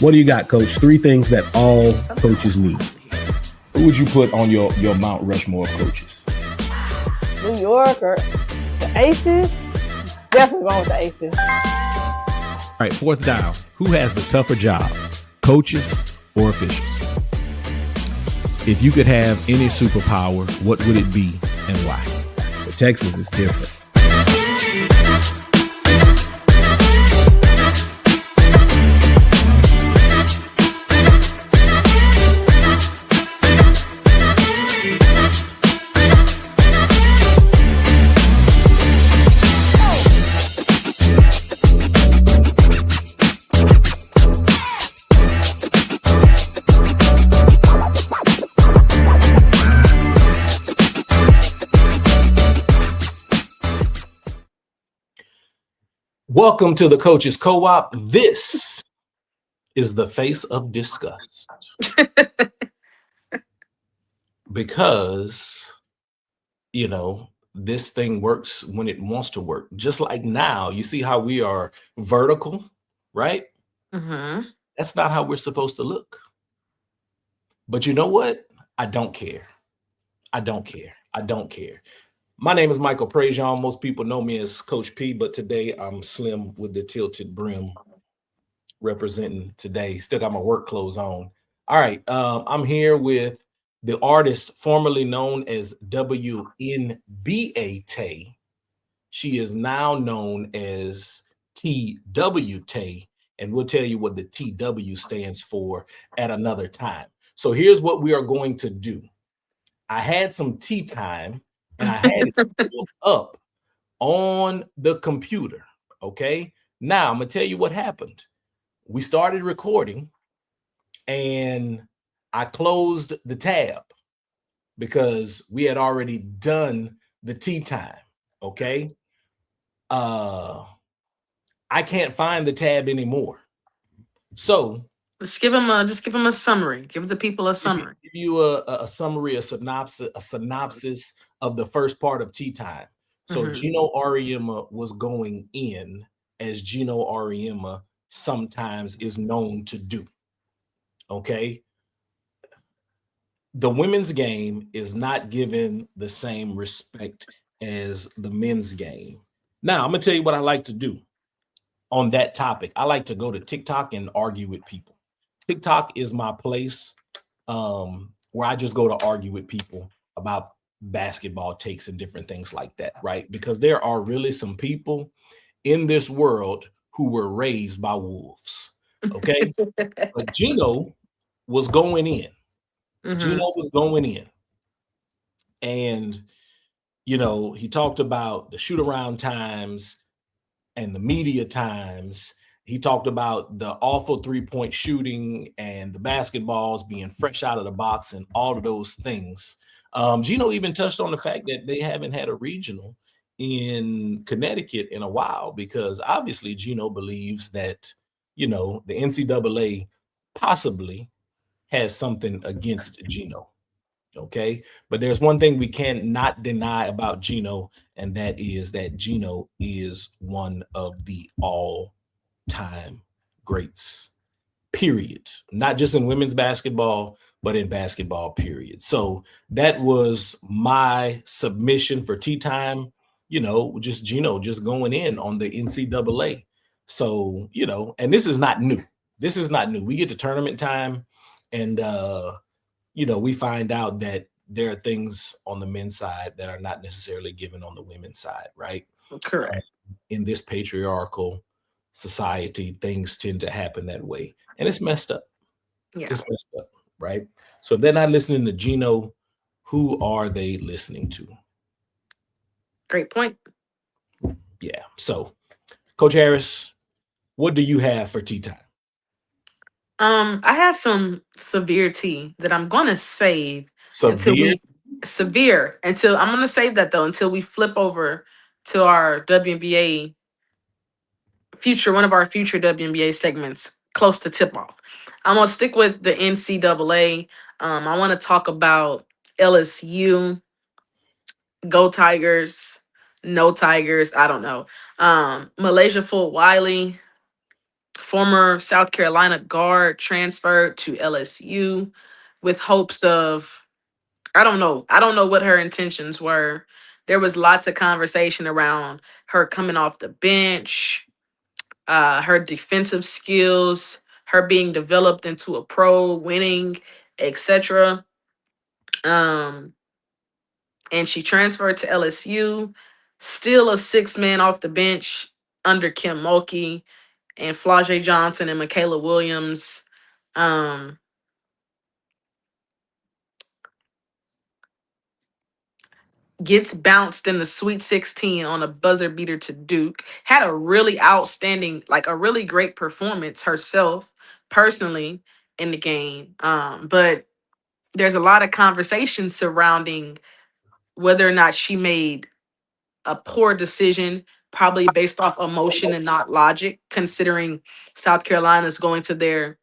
What do you got, Coach? 3 things that all coaches need. Who would you put on your Mount Rushmore of coaches? New York or the Aces? Definitely going with the Aces. All right, 4th down. Who has the tougher job, coaches or officials? If you could have any superpower, what would it be and why? For Texas, it's different. Welcome to the Coaches Co-op. This is the face of disgust. Because, this thing works when it wants to work. Just like now, you see how we are vertical, right? Mm-hmm. That's not how we're supposed to look. But you know what? I don't care. I don't care. I don't care. My name is Michael Prejean. Most people know me as Coach P, but today I'm slim with the tilted brim representing today. Still got my work clothes on. All right. I'm here with the artist formerly known as WNBA Tay. She is now known as T Tay, and we'll tell you what the TW stands for at another time. So here's what we are going to do. I had some tea time, and I had it pulled up on the computer, okay? Now, I'm going to tell you what happened. We started recording, and I closed the tab because we had already done the tea time, okay? I can't find the tab anymore. So just give them a summary. Give the people a summary. Give you a summary, a synopsis of the first part of tea time. So Gino Auriemma was going in as Gino Auriemma sometimes is known to do. Okay. The women's game is not given the same respect as the men's game. Now, I'm going to tell you what I like to do on that topic. I like to go to TikTok and argue with people. TikTok is my place where I just go to argue with people about basketball takes and different things like that, right? Because there are really some people in this world who were raised by wolves, okay? But Gino was going in. Gino was going in. And, he talked about the shoot-around times and the media times. He talked about the awful three-point shooting and the basketballs being fresh out of the box and all of those things. Gino even touched on the fact that they haven't had a regional in Connecticut in a while because obviously Gino believes that, the NCAA possibly has something against Gino. Okay. But there's one thing we cannot deny about Gino, and that is that Gino is one of the all-time greats, period. Not just in women's basketball, but in basketball, period. So that was my submission for tea time, just Gino just going in on the NCAA. So, and this is not new. This is not new. We get to tournament time and, we find out that there are things on the men's side that are not necessarily given on the women's side, right? Correct. In this patriarchal society, things tend to happen that way. And it's messed up. Yeah. It's messed up, right? So if they're not listening to Gino, who are they listening to? Great point. Yeah. So, Coach Harris, what do you have for tea time? I have some severe tea that I'm gonna save Severe? until I'm gonna save that though until we flip over to our WNBA one of our future WNBA segments close to tip off. I'm gonna stick with the NCAA. I want to talk about LSU, go Tigers, no Tigers. I don't know. Malaysia Fort Wiley, former South Carolina guard, transferred to LSU with hopes of, I don't know. I don't know what her intentions were. There was lots of conversation around her coming off the bench, her defensive skills, her being developed into a pro, winning, etc. Um, and she transferred to LSU, still a six man off the bench under Kim Mulkey and Flau'jae Johnson and Michaela Williams. Um, gets bounced in the Sweet 16 on a buzzer beater to Duke. Had a really outstanding, like a really great performance herself, personally, in the game. But there's a lot of conversation surrounding whether or not she made a poor decision, probably based off emotion and not logic, considering South Carolina's going to their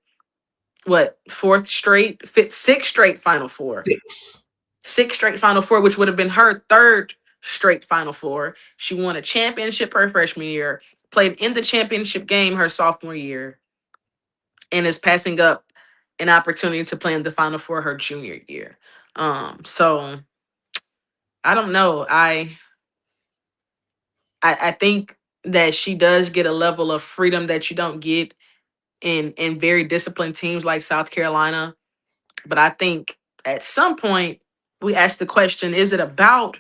sixth straight Final Four. 6. Sixth straight Final Four, which would have been her third straight Final Four. She won a championship her freshman year, played in the championship game her sophomore year, and is passing up an opportunity to play in the Final Four her junior year. So I don't know. I think that she does get a level of freedom that you don't get in very disciplined teams like South Carolina. But I think at some point we ask the question, is it about,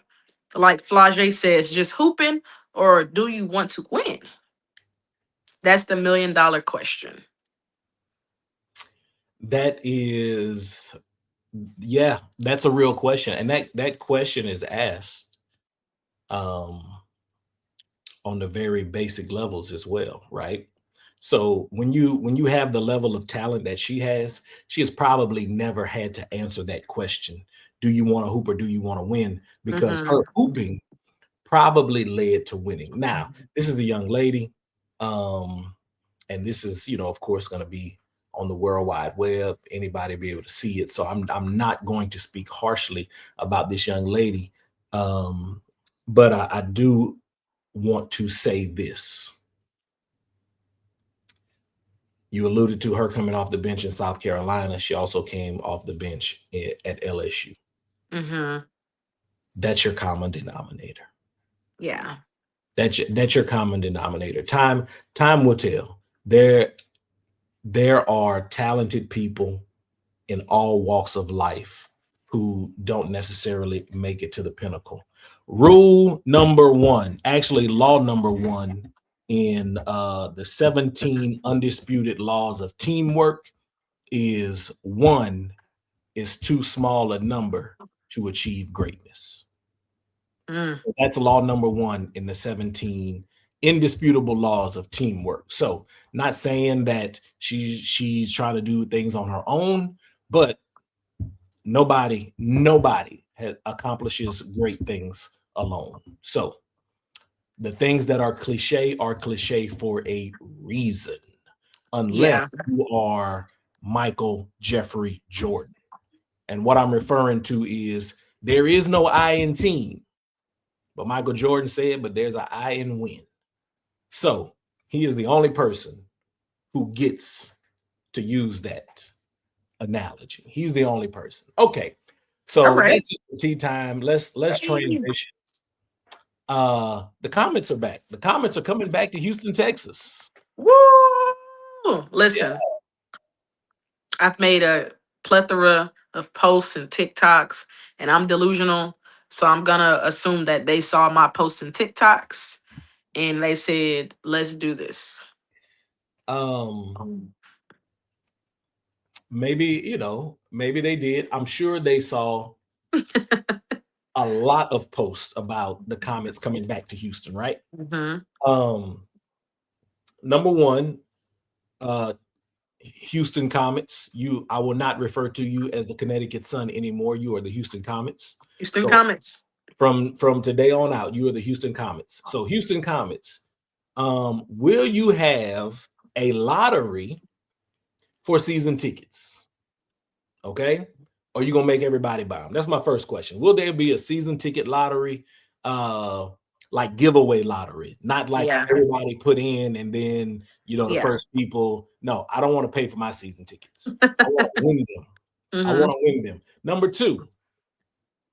like Flau'jae says, just hooping, or do you want to win? That's the $1,000,000 question. That is, yeah, that's a real question. And that question is asked on the very basic levels as well, right? So when you have the level of talent that she has probably never had to answer that question. Do you want to hoop or do you want to win? Because her hooping probably led to winning. Now, this is a young lady, and this is, of course, going to be on the World Wide Web. Anybody be able to see it. So I'm not going to speak harshly about this young lady, but I do want to say this. You alluded to her coming off the bench in South Carolina. She also came off the bench at LSU. That's your common denominator. Yeah. That's your common denominator. Time will tell. There are talented people in all walks of life who don't necessarily make it to the pinnacle. Rule number one, actually law number one in the 17 undisputed laws of teamwork is 1 is too small a number to achieve greatness. That's law number 1 in the 17 indisputable laws of teamwork. So not saying that she's trying to do things on her own, but nobody accomplishes great things alone. So the things that are cliche for a reason, unless you are Michael Jeffrey Jordan. And what I'm referring to is there is no I in team. But Michael Jordan said, but there's an I in win. So he is the only person who gets to use that analogy. He's the only person. Okay. So that's tea time. Let's transition. The Comets are back. The Comets are coming back to Houston, Texas. Woo! Listen, I've made a plethora of posts and TikToks, and I'm delusional. So I'm going to assume that they saw my posts and TikToks and they said, let's do this. Maybe they did. I'm sure they saw a lot of posts about the Comets coming back to Houston, right? Number one, Houston Comets. I will not refer to you as the Connecticut Sun anymore. You are the Houston Comets. Comets. From today on out, you are the Houston Comets. So Houston Comets, will you have a lottery for season tickets? Okay. Or are you gonna make everybody buy them? That's my first question. Will there be a season ticket lottery? like giveaway lottery, not like Yeah. everybody put in and then the Yeah. first people. No, I don't want to pay for my season tickets. I want to win them. I Mhm. want to win them. Number 2,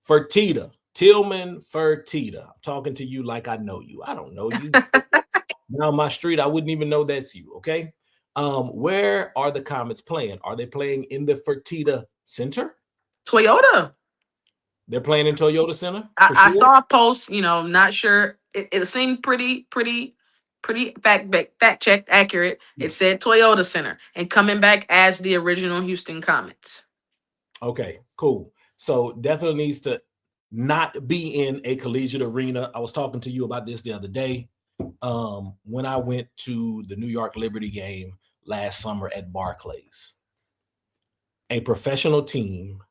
Fertitta, Tillman Fertitta. I'm talking to you like I know you. I don't know you. Down my street, I wouldn't even know that's you. Okay. Where are the Comets playing? Are they playing in the Fertitta Center? Toyota. They're playing in Toyota Center for I sure. saw a post, not sure. It seemed pretty fact checked, accurate. It Yes. said Toyota Center and coming back as the original Houston Comets. Okay, cool. So definitely needs to not be in a collegiate arena. I was talking to you about this the other day. When I went to the New York Liberty game last summer at Barclays, a professional team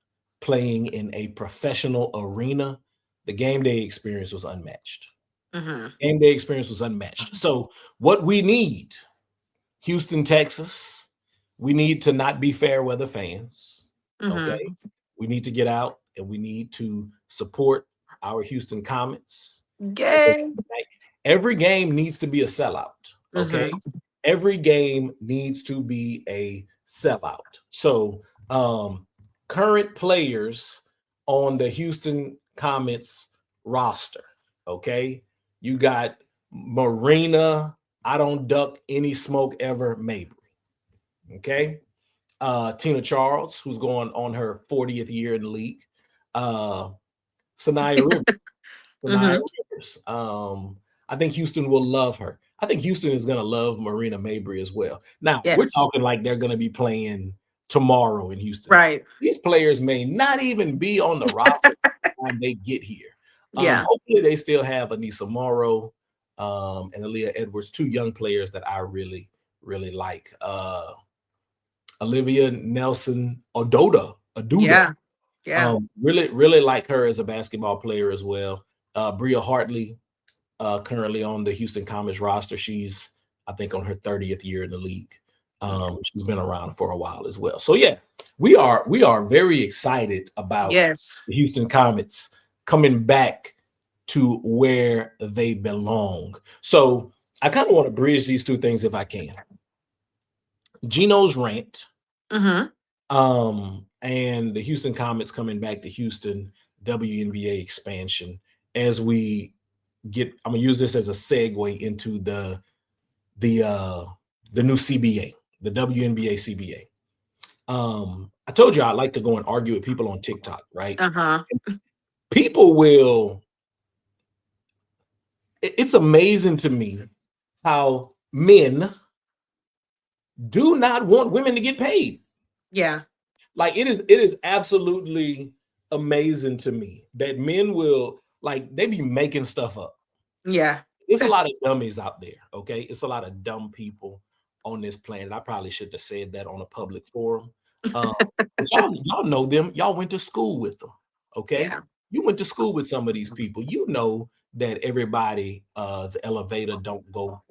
playing in a professional arena, the game day experience was unmatched. Mm-hmm. Game day experience was unmatched. So what we need, Houston, Texas, we need to not be fair weather fans. Mm-hmm. Okay. We need to get out and we need to support our Houston Comets. Yay. Every game needs to be a sellout. Okay. Mm-hmm. Every game needs to be a sellout. So current players on the Houston Comets roster. Okay. You got Marina, I don't duck any smoke ever, Mabry. Okay. Tina Charles, who's going on her 40th year in the league. Sanaya Rivers. Sanaya Rivers. I think Houston will love her. I think Houston is going to love Marina Mabry as well. Now, we're Yes. talking like they're going to be playing tomorrow in Houston. Right. These players may not even be on the roster when they get here. Yeah. Hopefully they still have Anissa Morrow and Aaliyah Edwards, 2 young players that I really, really like. Olivia Nelson Aduda. Yeah. Really, really like her as a basketball player as well. Bria Hartley, currently on the Houston Comets roster. She's, I think, on her 30th year in the league. She's been around for a while as well. So yeah, we are very excited about Yes. the Houston Comets coming back to where they belong. So I kind of want to bridge these 2 things if I can. Gino's rant. Mm-hmm. And the Houston Comets coming back to Houston, WNBA expansion. As we get, I'm gonna use this as a segue into the new CBA, the WNBA CBA. I told you I like to go and argue with people on TikTok, right? Uh-huh. People will. It's amazing to me how men do not want women to get paid. Yeah. Like it is absolutely amazing to me that men will, like, they be making stuff up. Yeah. There's a lot of dummies out there, okay? It's a lot of dumb people on this planet. I probably shouldn't have said that on a public forum. But y'all know them. Y'all went to school with them, okay? Yeah. You went to school with some of these people. You know that everybody's elevator don't go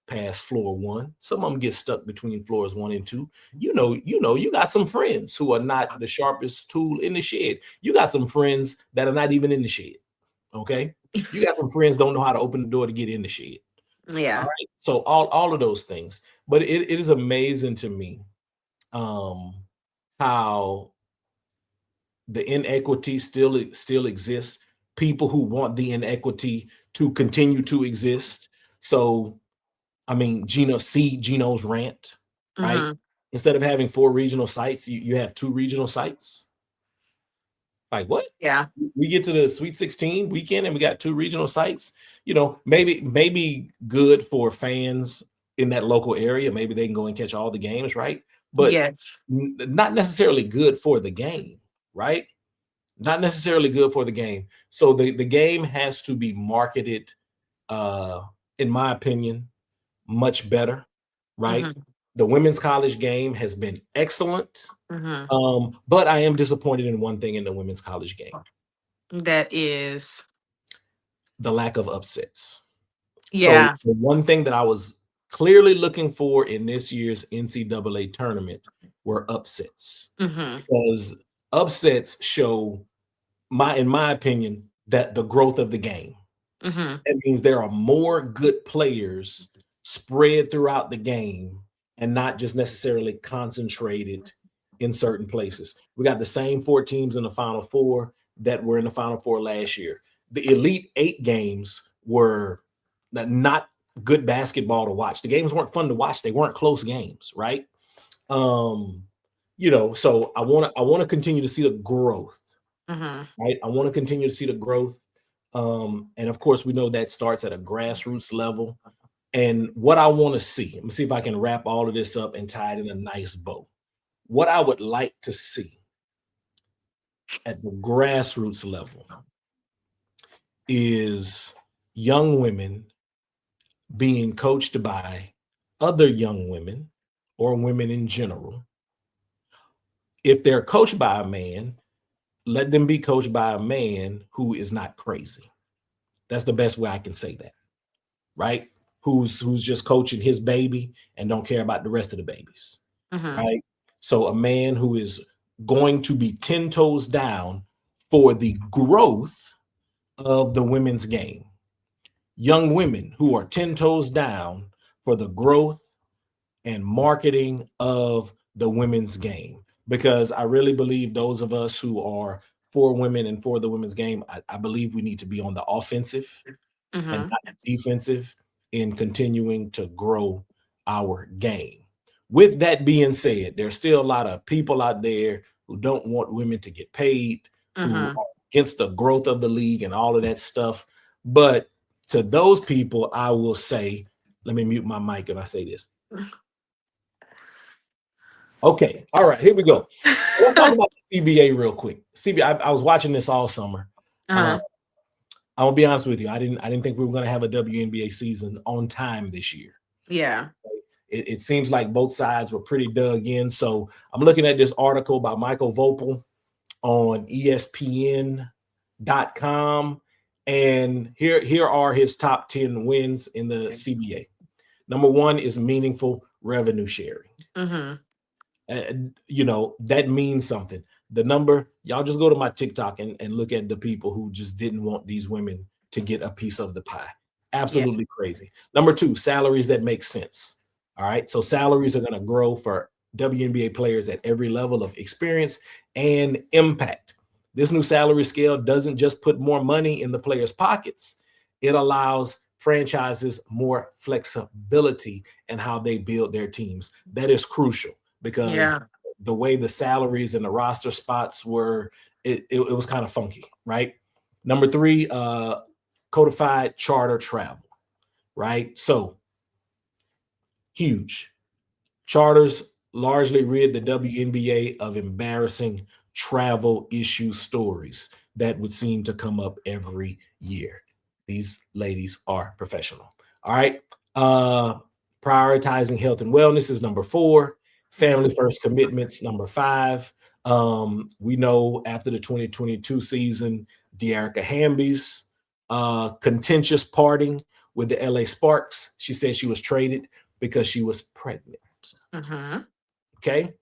past floor 1. Some of them get stuck between floors 1 and 2. You got some friends who are not the sharpest tool in the shed. You got some friends that are not even in the shed. Okay. You got some friends don't know how to open the door to get in the shed. Yeah. All right. So all of those things. But it is amazing to me how the inequity still exists. People who want the inequity to continue to exist. So I mean, Gino's rant, right? Mm-hmm. Instead of having 4 regional sites, you have 2 regional sites. Like what? Yeah. We get to the Sweet 16 weekend and we got 2 regional sites. Maybe good for fans in that local area. Maybe they can go and catch all the games, right? But yes. Not necessarily good for the game, right? Not necessarily good for the game. So the game has to be marketed, in my opinion, much better, right? Mm-hmm. The women's college game has been excellent, but I am disappointed in one thing in the women's college game. That is the lack of upsets. Yeah. So the one thing that I was clearly looking for in this year's NCAA tournament were upsets, because upsets show, in my opinion, that the growth of the game. Mm-hmm. That means there are more good players spread throughout the game and not just necessarily concentrated in certain places. We got the same 4 teams in the Final Four that were in the Final Four last year. The Elite 8 games were not good basketball to watch. The games weren't fun to watch. They weren't close games, right? So I want to continue to see the growth, Mm-hmm. right? I want to continue to see the growth. And of course, we know that starts at a grassroots level. And what I want to see, let me see if I can wrap all of this up and tie it in a nice bow. What I would like to see at the grassroots level is young women being coached by other young women or women in general. If they're coached by a man, let them be coached by a man who is not crazy. That's the best way I can say that, right? Who's just coaching his baby and don't care about the rest of the babies, Mm-hmm. right? So a man who is going to be 10 toes down for the growth of the women's game. Young women who are 10 toes down for the growth and marketing of the women's game. Because I really believe those of us who are for women and for the women's game, I believe we need to be on the offensive Mm-hmm. and not defensive in continuing to grow our game. With that being said, there's still a lot of people out there who don't want women to get paid, who Mm-hmm. are against the growth of the league and all of that stuff. But to those people, I will say, let me mute my mic if I say this. Okay, all right, here we go. Let's talk about the CBA real quick. CBA, I was watching this all summer. Uh-huh. I'm gonna be honest with you. I didn't think we were gonna have a WNBA season on time this year. Yeah. It seems like both sides were pretty dug in. So I'm looking at this article by Michael Vopel on ESPN.com, and here are his top 10 wins in the CBA. Number 1 is meaningful revenue sharing. Mm-hmm. That means something. The number, y'all just go to my TikTok and look at the people who just didn't want these women to get a piece of the pie. Absolutely crazy. Number 2, salaries that make sense. All right. So salaries are going to grow for WNBA players at every level of experience and impact. This new salary scale doesn't just put more money in the players' pockets. It allows franchises more flexibility in how they build their teams. That is crucial because the way the salaries and the roster spots were, it was kind of funky, right? Number 3, codified charter travel, right? So huge. Charters largely rid the WNBA of embarrassing travel issue stories that would seem to come up every year. These ladies are professional. All right. Prioritizing health and wellness is number 4. Family first commitments, number 5. We know after the 2022 season, De'Arica Hamby's contentious parting with the LA Sparks. She said she was traded because she was pregnant. Mm-hmm. Okay.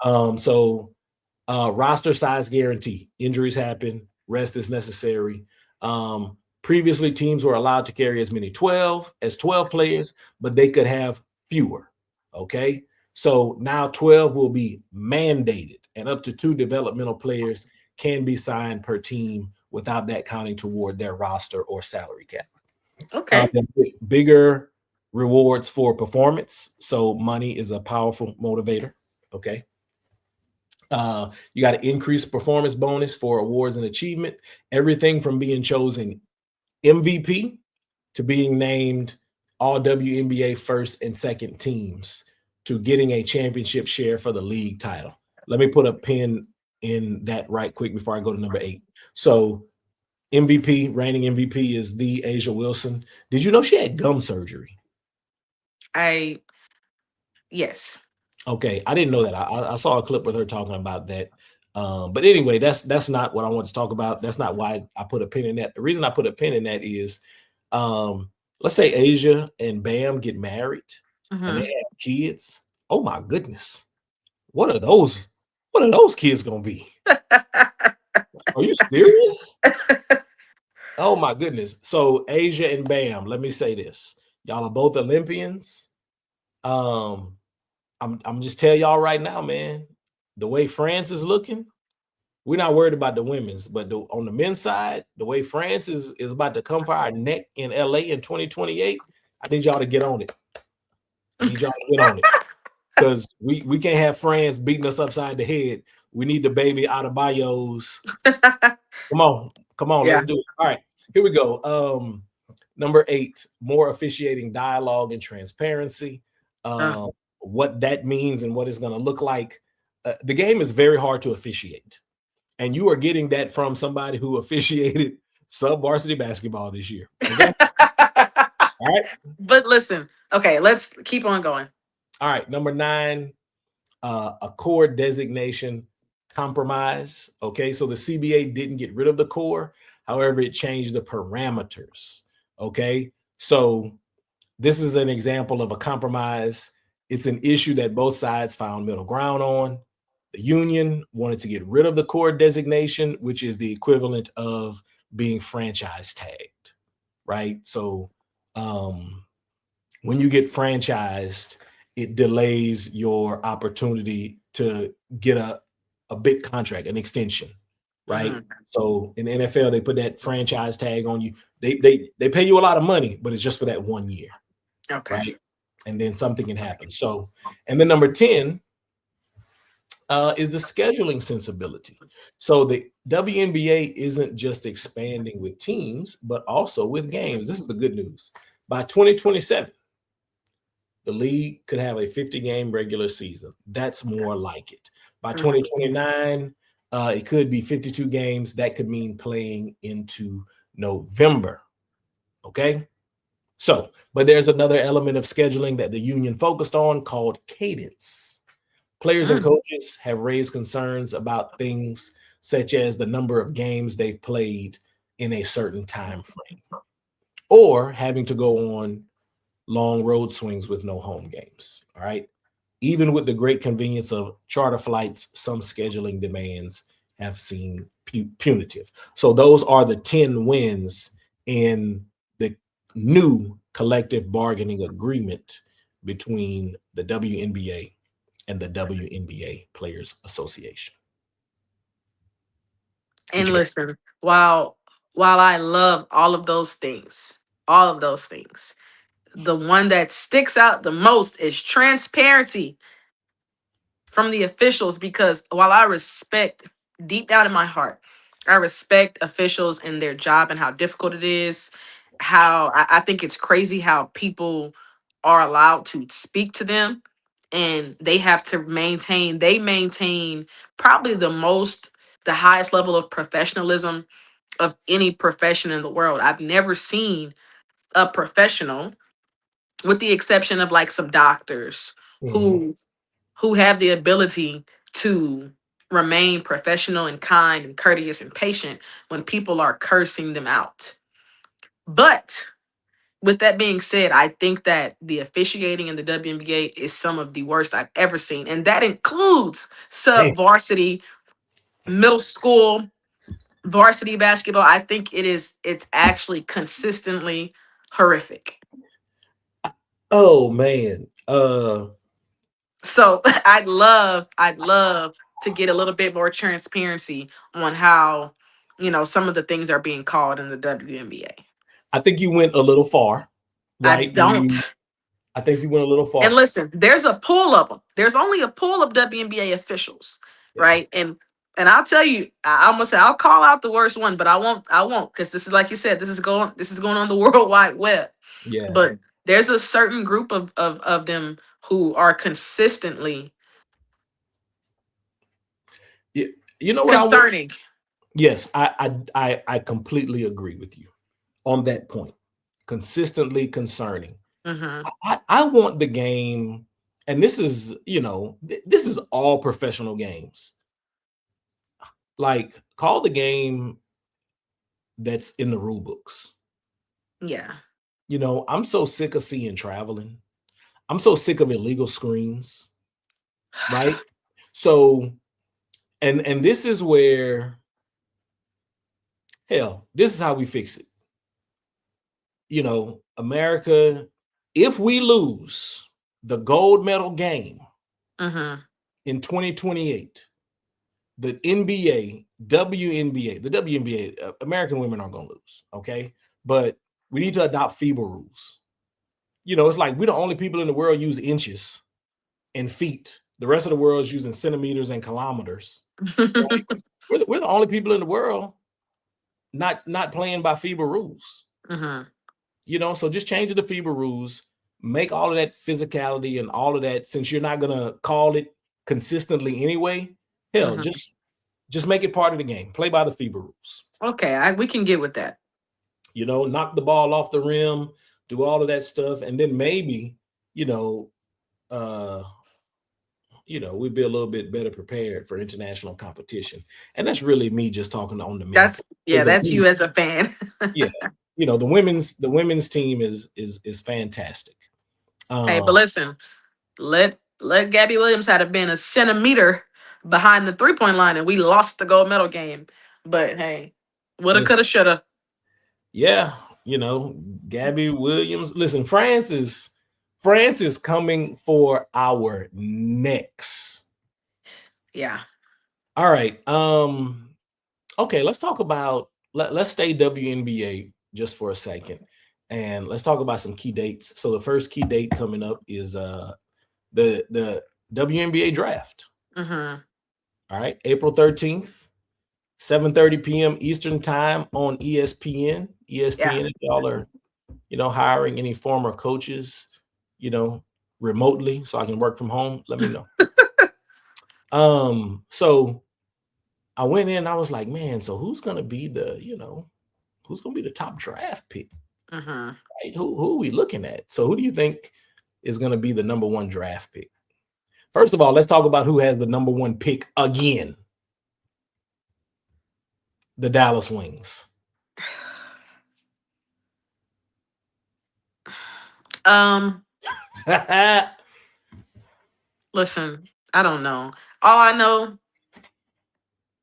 So roster size guarantee. Injuries happen. Rest is necessary. Previously, teams were allowed to carry as many 12 players, but they could have fewer. Okay. So now 12 will be mandated, and up to 2 developmental players can be signed per team without that counting toward their roster or salary cap. Okay. Bigger rewards for performance. So money is a powerful motivator. Okay. You got to increase performance bonus for awards and achievement. Everything from being chosen MVP to being named all WNBA first and second teams to getting a championship share for the league title. Let me put a pin in that right quick before I go to number 8. So MVP, reigning MVP is the A'ja Wilson. Did you know she had gum surgery? Yes. Okay, I didn't know that. I saw a clip with her talking about that. But anyway, that's not what I want to talk about. That's not why I put a pin in that. The reason I put a pin in that is, let's say A'ja and Bam get married and they have kids. Oh my goodness, what are those kids gonna be? Are you serious? Oh my goodness. So Asia and Bam, let me say this. Y'all are both Olympians. I'm just tell y'all right now, man. The way France is looking, we're not worried about the women's, but on the men's side, the way France is about to come for our neck in LA in 2028, I need y'all to get on it. I need y'all to get on it. Because we can't have France beating us upside the head. We need the baby out of bios. Come on, Yeah. let's do it. All right, here we go. Number 8, more officiating dialogue and transparency. What that means and what it's going to look like. The game is very hard to officiate, and you are getting that from somebody who officiated sub-varsity basketball this year. Okay? All right. But listen, okay, let's keep on going. All right, number 9, a core designation compromise. Okay, so the CBA didn't get rid of the core, however, it changed the parameters. Okay, so this is an example of a compromise. It's an issue that both sides found middle ground on. The union wanted to get rid of the core designation, which is the equivalent of being franchise tagged, right? So when you get franchised, it delays your opportunity to get a big contract, an extension, right? Mhm. So in the NFL, they put that franchise tag on you. They pay you a lot of money, but it's just for that 1 year, Okay. right? And then something can happen. So, and then number 10 is the scheduling sensibility. So the WNBA isn't just expanding with teams, but also with games. This is the good news. By 2027, the league could have a 50-game regular season. That's more like it. By 2029, it could be 52 games. That could mean playing into November. Okay? So, but there's another element of scheduling that the union focused on called cadence. Players and coaches have raised concerns about things such as the number of games they've played in a certain time frame, or having to go on long road swings with no home games. All right. Even with the great convenience of charter flights, some scheduling demands have seemed punitive. So those are the 10 wins in the new collective bargaining agreement between the WNBA and the WNBA Players Association. And listen, while I love all of those things, the one that sticks out the most is transparency from the officials, because while I respect deep down in my heart, I respect officials and their job and how difficult it is, how I think it's crazy how people are allowed to speak to them, and they have to maintain probably the highest level of professionalism of any profession in the world. I've never seen a professional, with the exception of like some doctors, Mhm. who have the ability to remain professional and kind and courteous and patient when people are cursing them out. But with that being said, I think that the officiating in the WNBA is some of the worst I've ever seen. And that includes Man, sub varsity, middle school, varsity basketball. I think it's actually consistently horrific. oh man. So I'd love to get a little bit more transparency on how, some of the things are being called in the WNBA. I think you went a little far, I right? don't. I think you went a little And far. listen, there's a pool of them. There's only a pool of WNBA officials, Yeah. right? And I'll tell you, I'm gonna say I'll call out the worst one, but I won't, because this is, like you said, this is going on the World Wide Web. Yeah. But there's a certain group of them who are consistently You know what concerning. yes, I completely agree with you on that point. Consistently concerning. Mm-hmm. I want the game, and this is, this is all professional games. Like, call the game that's in the rule books. Yeah. I'm so sick of seeing traveling. I'm so sick of illegal screens, right? So, and this is where, hell, this is how we fix it. you know, America, if we lose the gold medal game in 2028, the NBA, WNBA, the WNBA, American women aren't going to lose, okay? But we need to adopt FIBA rules. You know, it's like we're the only people in the world use inches and feet. The rest of the world is using centimeters and kilometers. Right? We're the only people in the world not playing by FIBA rules. You know, so just change the FIBA rules, make all of that physicality and all of that, since you're not gonna call it consistently anyway. Hell, just make it part of the game. Play by the FIBA rules. Okay, we can get with that. You know, knock the ball off the rim, do all of that stuff, and then maybe, we'd be a little bit better prepared for international competition. And that's really me just talking on the men's. That's you as a fan. Yeah. You know, the women's team is fantastic. Hey, but listen, let Gabby Williams had been a centimeter behind the 3-point line and we lost the gold medal game. But hey, woulda, coulda, shoulda. Yeah, you know, Gabby Williams. Listen, France is coming for our necks. Yeah. All right. Okay, let's talk about let's stay WNBA just for a second. And let's talk about some key dates. So the first key date coming up is the WNBA draft. All right, April 13th, 7:30 p.m. Eastern time on ESPN. If y'all are, hiring any former coaches, remotely so I can work from home, let me know. So I went in, I was like, man, so who's gonna be the top draft pick? Right? Who are we looking at? So who do you think is gonna be the number one draft pick? First of all, let's talk about who has the number one pick again. The Dallas Wings. Listen, I don't know. All I know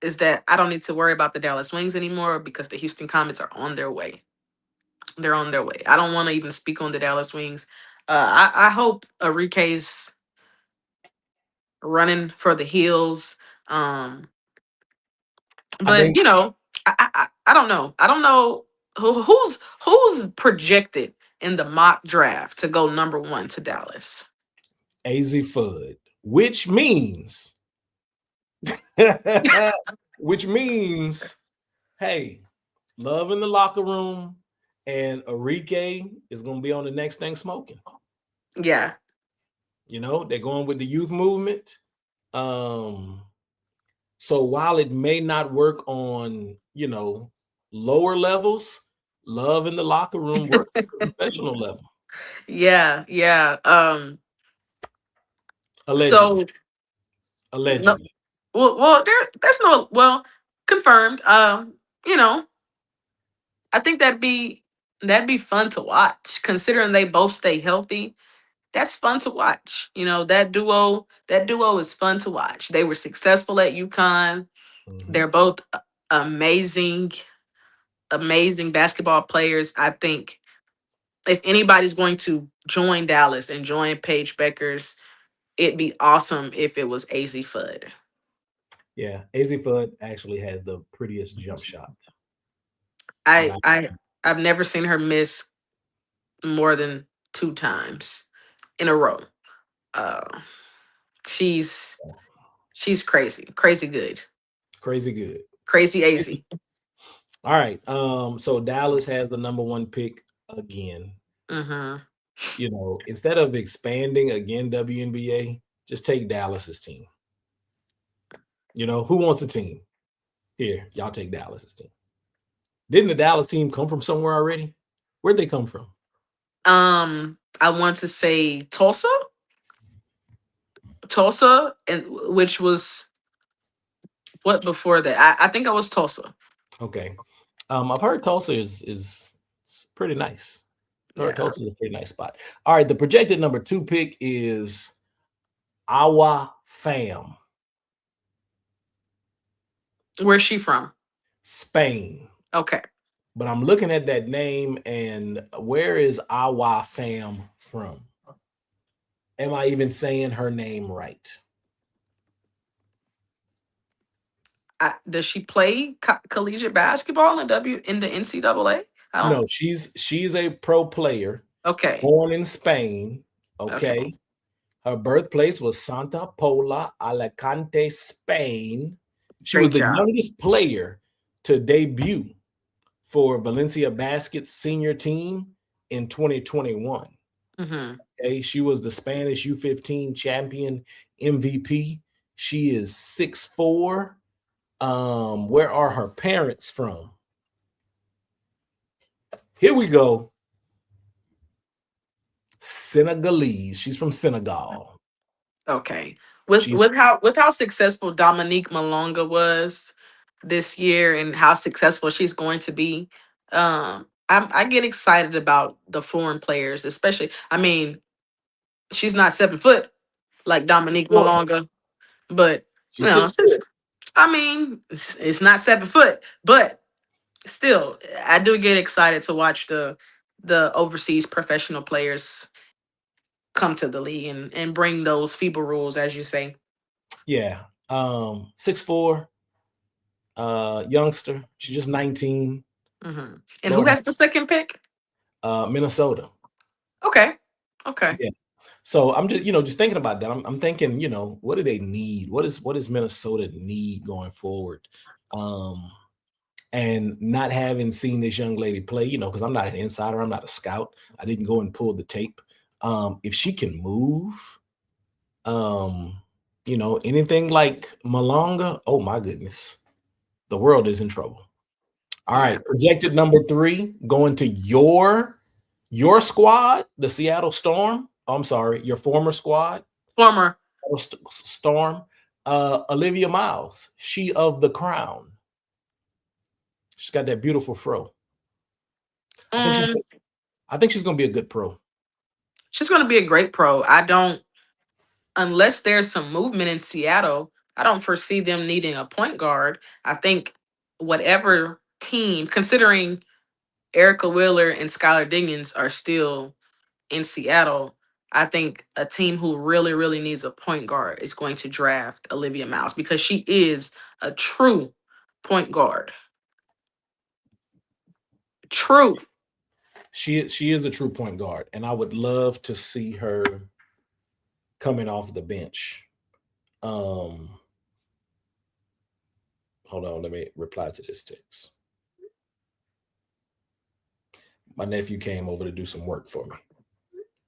is that I don't need to worry about the Dallas Wings anymore because the Houston Comets are on their way. They're on their way. I don't want to even speak on the Dallas Wings. I hope Enrique's running for the hills. But I don't know. I don't know who's projected in the mock draft to go number one to Dallas. AZ Fudd, which means, hey, love in the locker room, and Enrique is going to be on the next thing smoking. Yeah. They're going with the youth movement. So while it may not work on, lower levels, love in the locker room works at the professional level. Yeah. Allegedly. No, well, there's no confirmed. I think that'd be fun to watch, considering they both stay healthy. That's fun to watch. That duo is fun to watch. They were successful at UConn. They're both amazing basketball players. I think if anybody's going to join Dallas and join Paige Beckers, it'd be awesome if it was AZ Fudd. Yeah, AZ Fudd actually has the prettiest jump shot. I've never seen her miss more than 2 times in a row. She's crazy good. Crazy AZ. All right. So Dallas has the number one pick again. Instead of expanding again WNBA, just take Dallas's team. Who wants a team? Here, y'all take Dallas's team. Didn't the Dallas team come from somewhere already? Where'd they come from? I want to say Tulsa, and which was what before that? I think I was Tulsa. Okay. I've heard Tulsa is pretty nice. Tulsa is a pretty nice spot. All right, the projected number 2 pick is Awa Fam. Where's she from? Spain. Okay. but I'm looking at that name, and where is Awa Fam from? Am I even saying her name right? Does she play collegiate basketball in the NCAA? I don't. No, she's a pro player, Okay. born in Spain. Okay. Okay. Her birthplace was Santa Pola, Alicante, Spain. She was Great the job. youngest player to debut for Valencia Basket's senior team in 2021. Mm-hmm. Okay, she was the Spanish U15 champion MVP. She is 6'4". Where are her parents from? Here we go. Senegalese. She's from Senegal. Okay. With She's how successful Dominique Malonga was this year and how successful she's going to be, I get excited about the foreign players, especially. I mean, she's not 7 foot like Dominique short. Malonga, but you She's know, 6'4". I mean, it's not 7 foot, but still, I do get excited to watch the overseas professional players come to the league and bring those FIBA rules, as you say. Yeah. 6'4", youngster. She's just 19. Hmm. And who Lord, has the second pick? Minnesota. Okay. Okay. Yeah. So I'm just, just thinking about that. I'm thinking, what do they need? What does Minnesota need going forward? And not having seen this young lady play, because I'm not an insider, I'm not a scout. I didn't go and pull the tape. If she can move, anything like Malonga, oh my goodness, the world is in trouble. All Yeah. right, projected number 3 going to your squad, the Seattle Storm. Oh, I'm sorry, your former squad, Former. Storm. Olivia Miles, she of the Crown. She's got that beautiful fro. I think she's Um, I think she's going to be a good pro. she's going to be a great pro. Unless there's some movement in Seattle, I don't foresee them needing a point guard. I think whatever team, considering Erica Wheeler and Skylar Diggins are still in Seattle, I think a team who really, really needs a point guard is going to draft Olivia Miles because she is a true point guard. True. She is a true point guard, and I would love to see her coming off the bench. Hold on, let me reply to this text. My nephew came over to do some work for me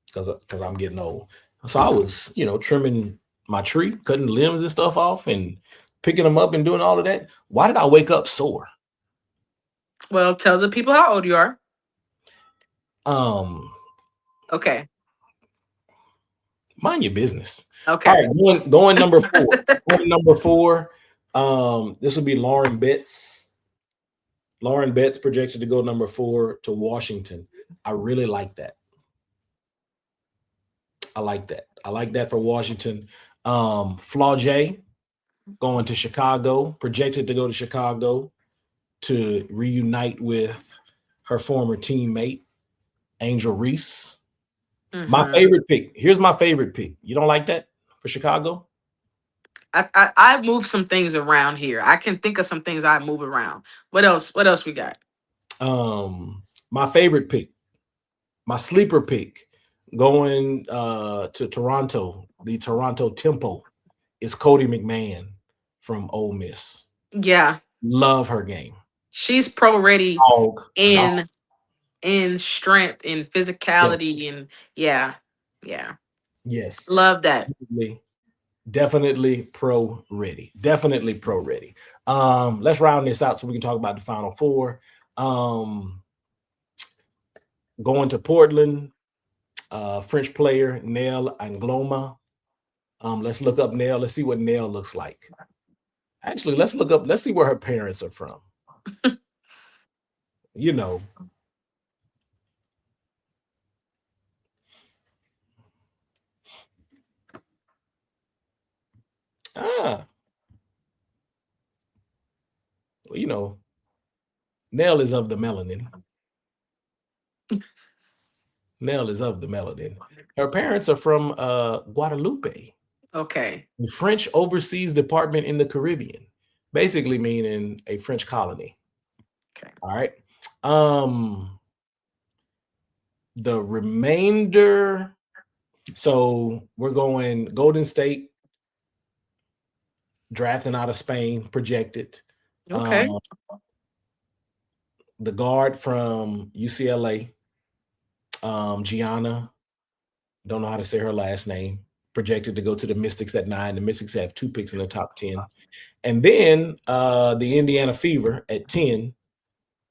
because I'm getting old. So I was, trimming my tree, cutting limbs and stuff off, and picking them up and doing all of that. Why did I wake up sore? Well, tell the people how old you are. Um, Okay. Mind your business. Okay. All right, going number 4. Going number 4. This will be Lauren Betts. Lauren Betts projected to go number 4 to Washington. I really like that. I like that for Washington. Flau'jae going to Chicago, projected to go to Chicago to reunite with her former teammate, Angel Reese. My Mhm. favorite pick. Here's my favorite pick. You don't like that for Chicago? I move some things around here. I can think of some things I move around. What else? What else we got? My favorite pick, my sleeper pick, going to Toronto, the Toronto Tempo, is Cody McMahon from Ole Miss. Yeah, Love her game. she's pro ready Dog. in strength, in Yes. physicality, and yeah, yeah. Yes. Love that. Definitely pro ready. Definitely pro ready. Let's round this out so we can talk about the Final Four. Going to Portland, French player Nell Angloma. Let's look up Nell. Let's see what Nell looks like. Actually, let's see where her parents are from. You know. Well, Nell is of the melanin. Nell is of the melanin. Her parents are from Guadalupe, Okay. the French overseas department in the Caribbean, basically meaning a French colony. Okay. All right. The remainder. So we're going Golden State, drafting out of Spain, projected. Okay. The guard from UCLA, Gianna, don't know how to say her last name, projected to go to the Mystics at 9. The Mystics have 2 picks in the top 10. And then the Indiana Fever at 10,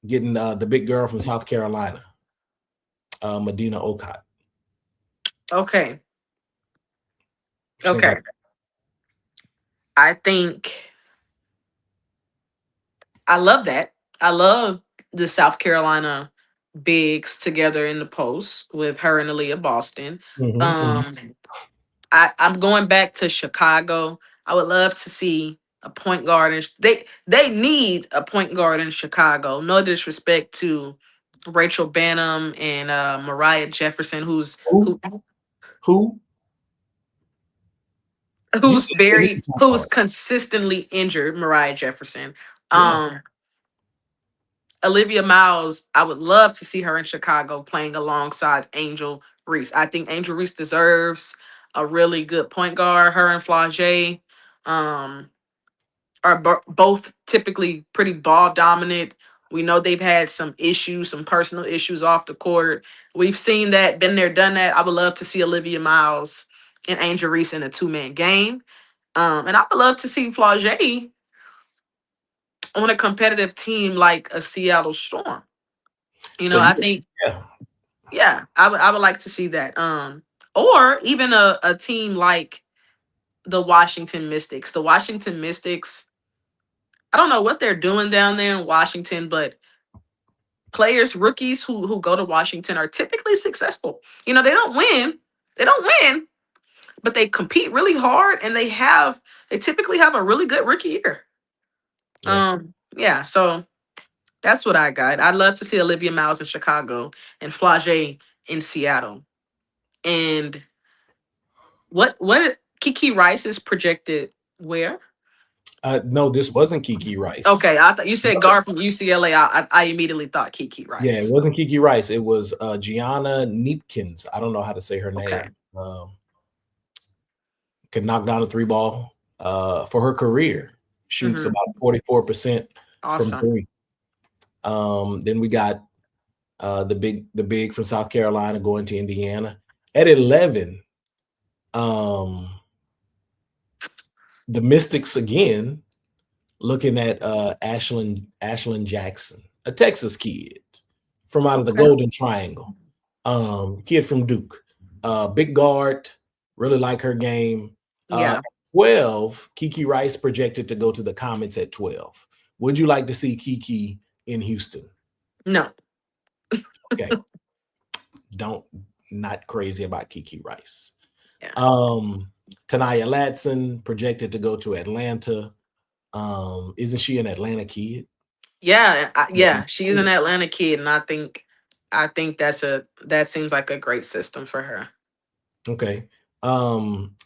getting the big girl from South Carolina, Medina Okot. Okay. Okay. I think I love that. I love the South Carolina bigs together in the post with her and Aaliyah Boston. I'm going back to Chicago. I would love to see a point guard, and they need a point guard in Chicago. No disrespect to Rachel Banham and Mariah Jefferson, who's Who? who's consistently injured. Mariah Jefferson. Yeah. Olivia Miles, I would love to see her in Chicago playing alongside Angel Reese. I think Angel Reese deserves a really good point guard. Her and Flau'jae are both typically pretty ball dominant. We know they've had some issues, some personal issues off the court. We've seen that, been there, done that. I would love to see Olivia Miles and Angel Reese in a 2-man game. And I would love to see Flau'jae on a competitive team like a Seattle Storm. I think, I would like to see that. Or even a team like the Washington Mystics. The Washington Mystics, I don't know what they're doing down there in Washington, but rookies who go to Washington are typically successful. They don't win. They don't win, but they compete really hard and they typically have a really good rookie year. So that's what I got. I'd love to see Olivia Miles in Chicago and Flau'jae in Seattle. And what Kiki Rice is projected where? No, this wasn't Kiki Rice. Okay, I thought you said guard from UCLA. I immediately thought Kiki Rice. Yeah, it wasn't Kiki Rice. It was Gianna Neepkins. I don't know how to say her name. Okay. Could knock down a 3-ball for her career. Shoots about 44% from 3. Then we got the big from South Carolina going to Indiana at 11. The Mystics again, looking at Ashlyn Jackson, a Texas kid from out of the Golden Triangle, kid from Duke, big guard, really like her game. 12, Kiki Rice projected to go to the Comets at 12. Would you like to see Kiki in Houston? No. Okay. Not crazy about Kiki Rice. Yeah. Tanaya Latson projected to go to Atlanta. Isn't she an Atlanta kid? Yeah, she's an Atlanta kid, and I think that seems like a great system for her. Okay.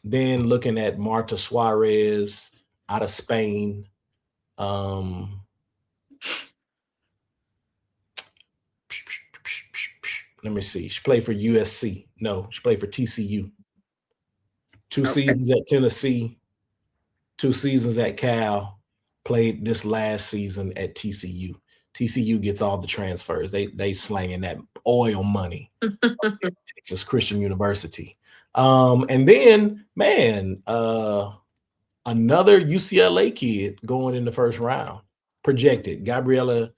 Then looking at Marta Suarez out of Spain. Let me see. She played for USC. No, she played for TCU. 2 seasons at Tennessee, 2 seasons at Cal, played this last season at TCU. TCU gets all the transfers. They slanging that oil money. Texas Christian University. And then, another UCLA kid going in the first round, projected, Gabriela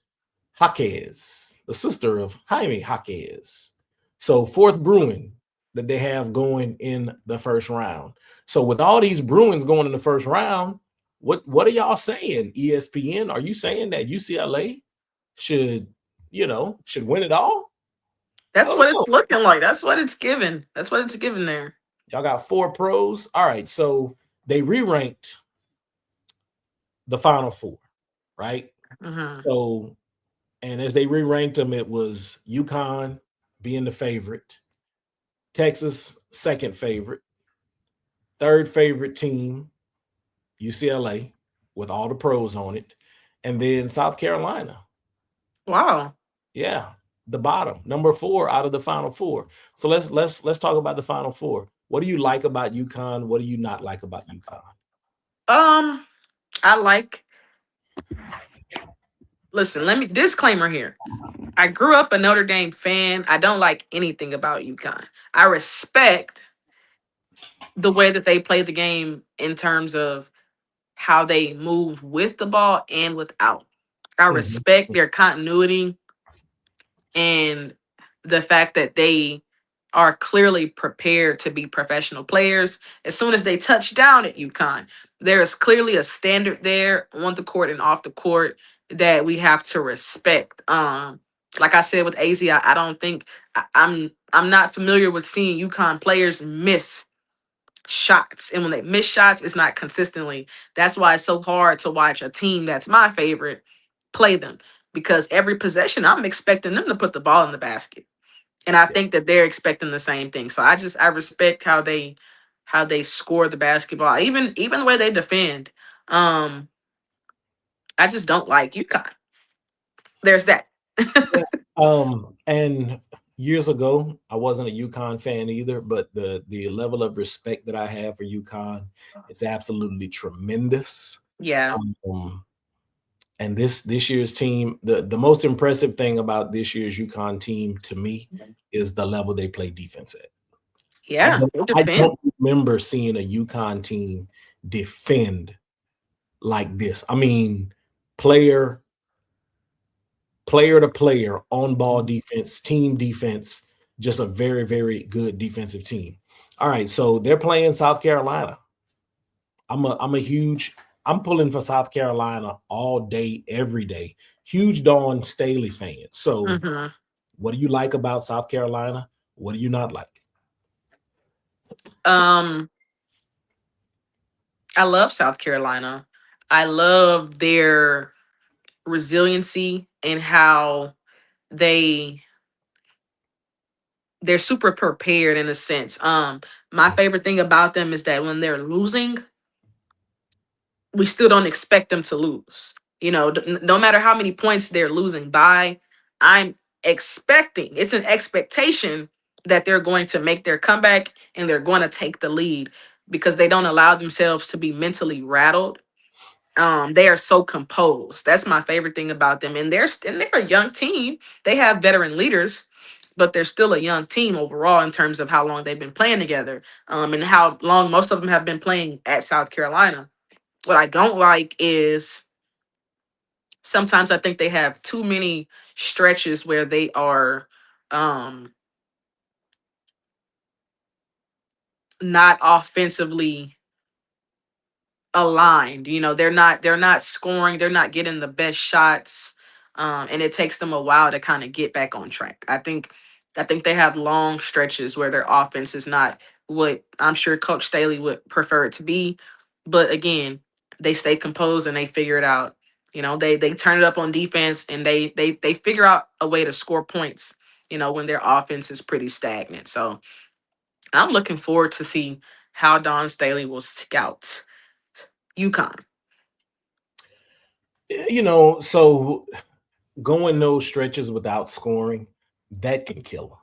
Jaquez, the sister of Jaime Jaquez. So 4th Bruin that they have going in the first round. So with all these Bruins going in the first round, what are y'all saying, ESPN? Are you saying that UCLA should win it all? That's what it's looking like. That's what it's given. That's what it's given there. Y'all got 4 pros. All right, so they re-ranked the Final Four, right? Mm-hmm. So And as they re-ranked them, it was UConn being the favorite, Texas second favorite, third favorite team, UCLA, with all the pros on it, and then South Carolina. Wow. Yeah, the bottom, number 4 out of the final 4. So let's talk about the final 4. What do you like about UConn? What do you not like about UConn? Um, I like. Listen, let me disclaimer here. I grew up a Notre Dame fan. I don't like anything about UConn. I respect the way that they play the game in terms of how they move with the ball and without. I Mhm. respect their continuity and the fact that they are clearly prepared to be professional players. As soon as they touch down at UConn, there is clearly a standard there on the court and off the court that we have to respect. Like I said with AZ, I don't think I'm not familiar with seeing UConn players miss shots. And when they miss shots, it's not consistently. That's why it's so hard to watch a team that's my favorite play them, because every possession I'm expecting them to put the ball in the basket. And I Yeah. think that they're expecting the same thing. So I respect how they score the basketball. Even the way they defend. Um I just don't like UConn. There's that. Yeah. And years ago, I wasn't a UConn fan either, but the level of respect that I have for UConn is absolutely tremendous. Yeah. Um, and this year's team, the most impressive thing about this year's UConn team to me is the level they play defense at. I Yeah. don't They I defend. don't remember seeing a UConn team defend like this. I mean, player player to player, on ball defense, team defense, just a very, very good defensive team. All right, so they're playing South Carolina. I'm a huge I'm pulling for South Carolina all day, every day. Huge Dawn Staley fan. So Hmm. what do you like about South Carolina? What do you not like? Um I love South Carolina. I love their resiliency and how they they're super prepared in a sense. My favorite thing about them is that when they're losing, we still don't expect them to lose. No matter how many points they're losing by, I'm expecting, it's an expectation that they're going to make their comeback and they're going to take the lead because they don't allow themselves to be mentally rattled. They are so composed. That's my favorite thing about them. And they're a young team. They have veteran leaders, but they're still a young team overall in terms of how long they've been playing together, and how long most of them have been playing at South Carolina. What I don't like is sometimes I think they have too many stretches where they are um not offensively aligned. They're not scoring, they're not getting the best shots. And it takes them a while to kind of get back on track. I think they have long stretches where their offense is not what I'm sure Coach Staley would prefer it to be. But again, they stay composed and they figure it out. They turn it up on defense and they figure out a way to score points, when their offense is pretty stagnant. So I'm looking forward to see how Don Staley will scout UConn. So going those stretches without scoring, that can kill them.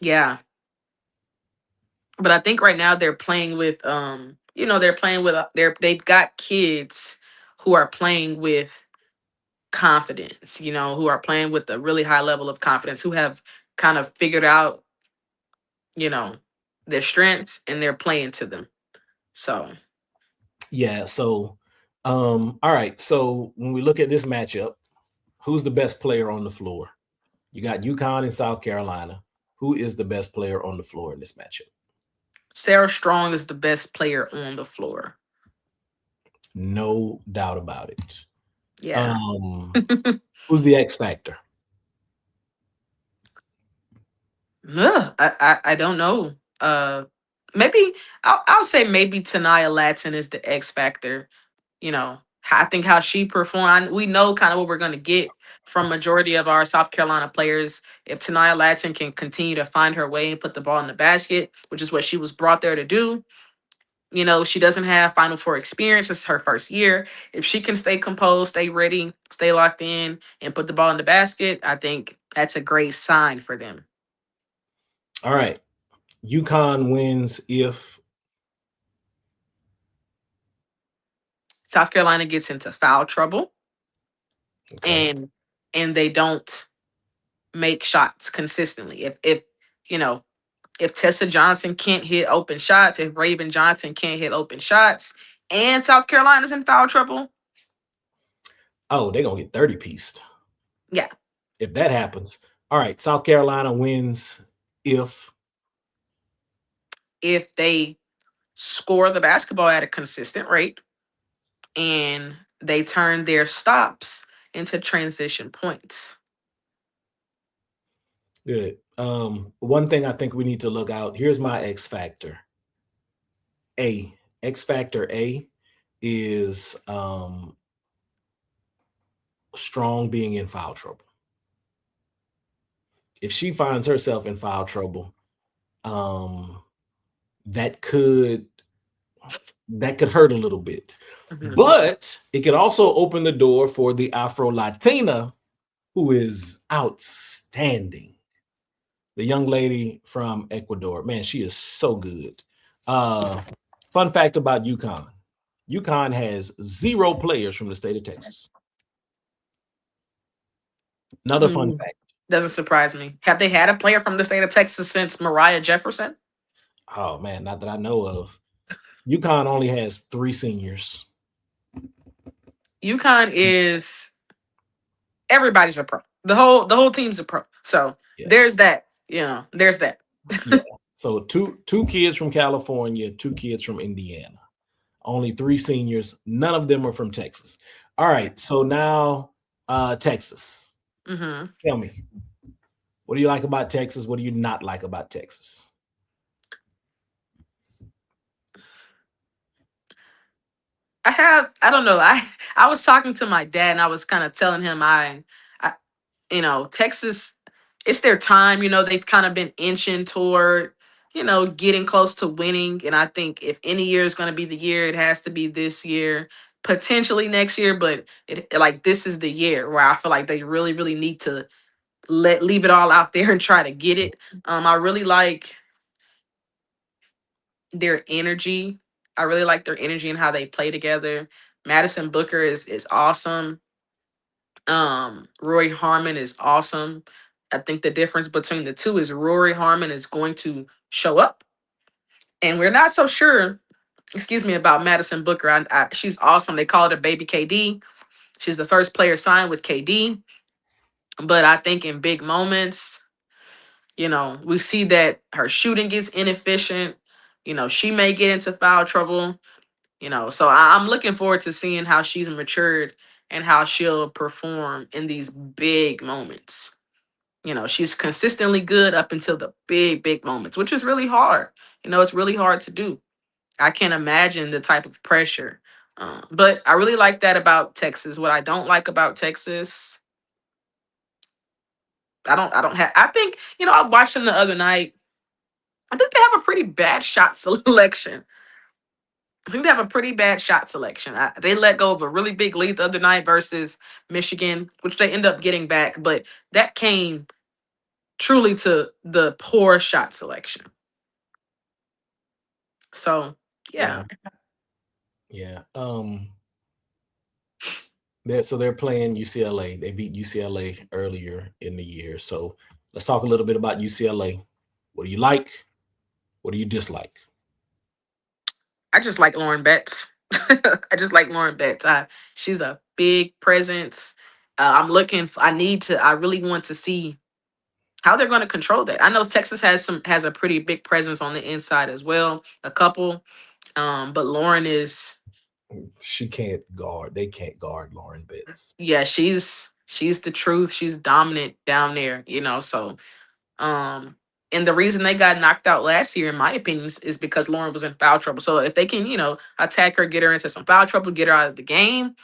Yeah, but I think right now they're playing with they're playing with they've got kids who are playing with confidence, who are playing with a really high level of confidence, who have kind of figured out, you know, their strengths and they're playing to them. So, Yeah. So, all right. So when we look at this matchup, who's the best player on the floor? You got UConn and South Carolina. Who is the best player on the floor in this matchup? Sarah Strong is the best player on the floor. No doubt about it. Yeah. Um, who's the X factor? Ugh, I don't know. Maybe I'll say maybe Tanaya Latson is the X factor. You know, I think how she performed, we know kind of what we're going to get from majority of our South Carolina players. If Tanaya Latson can continue to find her way and put the ball in the basket, which is what she was brought there to do, she doesn't have Final Four experience. This is her first year. If she can stay composed, stay ready, stay locked in, and put the ball in the basket, I think that's a great sign for them. All right. UConn wins if South Carolina gets into foul trouble okay. and they don't make shots consistently. If Tessa Johnson can't hit open shots, if Raven Johnson can't hit open shots, and South Carolina's in foul trouble, Oh, they're gonna get 30 pieced. yeah. If that happens. All right. South Carolina wins if They score the basketball at a consistent rate and they turn their stops into transition points. good. One thing I think we need to look out. Here's my X factor. X factor A is Strong being in foul trouble. If she finds herself in foul trouble, that could hurt a little bit. Mhm. But it could also open the door for the Afro Latina, who is outstanding. The young lady from Ecuador, man, she is so good. Fun fact about UConn. UConn has 0 players from the state of Texas. Another fun fact. Doesn't surprise me. Have they had a player from the state of Texas since Mariah Jefferson? Oh man, not that I know of. UConn only has 3 seniors. UConn is everybody's a pro. The whole team's a pro. So there's that. There's that. Yeah. So two kids from California, 2 kids from Indiana. Only 3 seniors. None of them are from Texas. All right. So now Texas. Tell me, what do you like about Texas? What do you not like about Texas? I don't know. I was talking to my dad and I was kind of telling him Texas, it's their time. They've kind of been inching toward, getting close to winning. And I think if any year is going to be the year, it has to be this year, potentially next year. But this is the year where I feel like they really, really need to leave it all out there and try to get it. I really like their energy. I really like their energy and how they play together. Madison Booker is awesome. Rory Harmon is awesome. I think the difference between the two is Rory Harmon is going to show up, and we're not so sure. Excuse me about Madison Booker. She's awesome. They call it a baby KD. She's the first player signed with KD, but I think in big moments, we see that her shooting gets inefficient. She may get into foul trouble. So I'm looking forward to seeing how she's matured and how she'll perform in these big moments. She's consistently good up until the big, big moments, which is really hard. It's really hard to do. I can't imagine the type of pressure. But I really like that about Texas. What I don't like about Texas, I think, I watched them the other night. I think they have a pretty bad shot selection. They have a pretty bad shot selection. They let go of a really big lead the other night versus Michigan, which they end up getting back. But that came truly to the poor shot selection. So, yeah. Yeah. They're playing UCLA. They beat UCLA earlier in the year. So let's talk a little bit about UCLA. What do you like? What do you dislike? I just like Lauren Betts. I just like Lauren Betts. She's a big presence. I really want to see how they're going to control that. I know Texas has a pretty big presence on the inside as well, a couple. But Lauren is. She can't guard. They can't guard Lauren Betts. Yeah, she's the truth. She's dominant down there. So And the reason they got knocked out last year, in my opinion, is because Lauren was in foul trouble. So if they can, attack her, get her into some foul trouble, get her out of the game,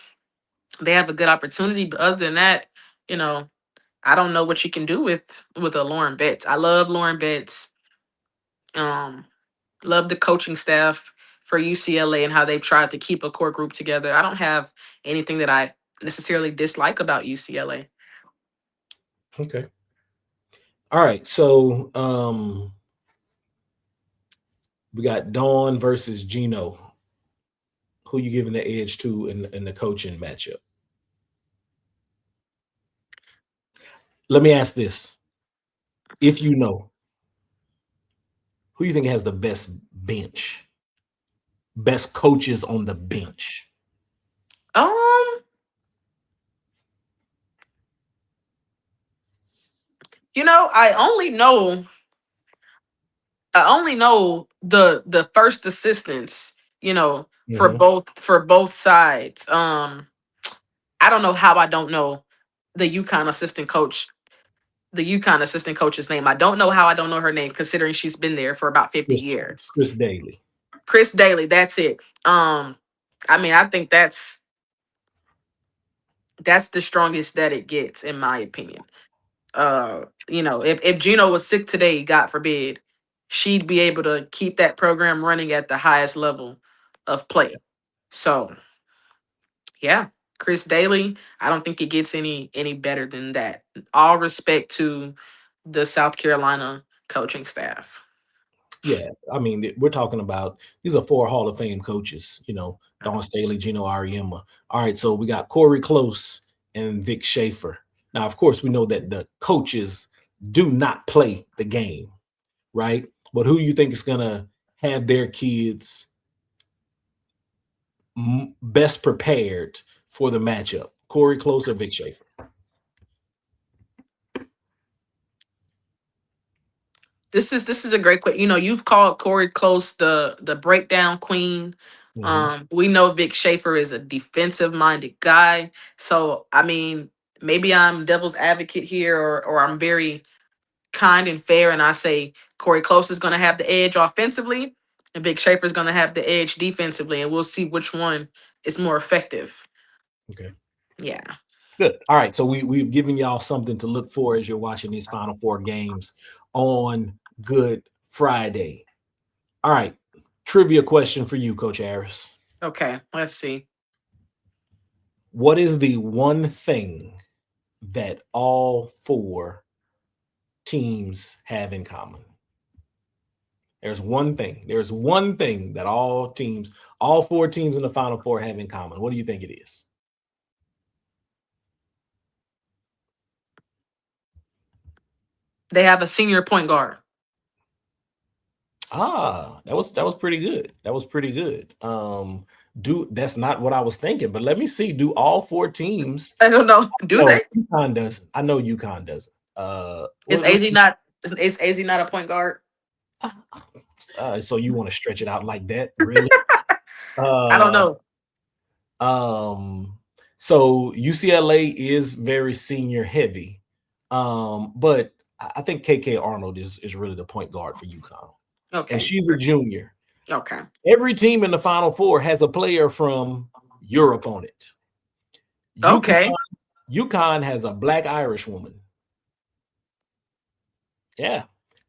they have a good opportunity. But other than that, you know, I don't know what you can do with a Lauren Betts. I love Lauren Betts. Um, love the coaching staff for UCLA and how they've tried to keep a core group together. I don't have anything that I necessarily dislike about UCLA. Okay. All right. So we got Dawn versus Gino. Who you giving the edge to in the coaching matchup? Let me ask this. If you know, who you think has the best bench? Best coaches on the bench? I only know the first assistants, for Mhm. both sides. I don't know how I don't know the UConn assistant coach, the UConn assistant coach's name. I don't know how I don't know her name, considering she's been there for about 50 years. Chris Daly. Chris Daly, that's it. I mean, I think that's the strongest that it gets, in my opinion. If Gino was sick today, God forbid, she'd be able to keep that program running at the highest level of play. So yeah, Chris Daly, I don't think it gets any better than that. All respect to the South Carolina coaching staff. Yeah, I mean, we're talking about these are 4 Hall of Fame coaches, Dawn Staley, Gino Auriemma. All right, so we got Corey Close and Vic Schaefer. Now, of course, we know that the coaches do not play the game, right? But who you think is going to have their kids best prepared for the matchup? Corey Close or Vic Schaefer? This is a great question. You've called Corey Close the breakdown queen. Mhm. We know Vic Schaefer is a defensive minded guy. So I mean, maybe I'm devil's advocate here, or I'm very kind and fair, and I say Corey Close is going to have the edge offensively, and Vic Schaefer is going to have the edge defensively, and we'll see which one is more effective. Okay. Yeah. Good. All right. So we've given y'all something to look for as you're watching these Final Four games on Good Friday. All right. Trivia question for you, Coach Harris. Okay. Let's see. What is the one thing that all 4 teams have in common? There's one thing. There's one thing that all 4 teams in the Final Four have in common. What do you think it is? They have a senior point guard. That was pretty good. That was pretty good. That's not what I was thinking, but let me see. Do all 4 teams? I don't know. Do No, they? UConn doesn't. I know UConn doesn't. Is AZ not? Is AZ not a point guard? So you want to stretch it out like that, really? I don't know. So UCLA is very senior heavy, but I think KK Arnold is really the point guard for UConn. Okay. And she's a junior. Okay. Every team in the Final Four has a player from Europe on it. Okay. UConn has a Black Irish woman. Yeah.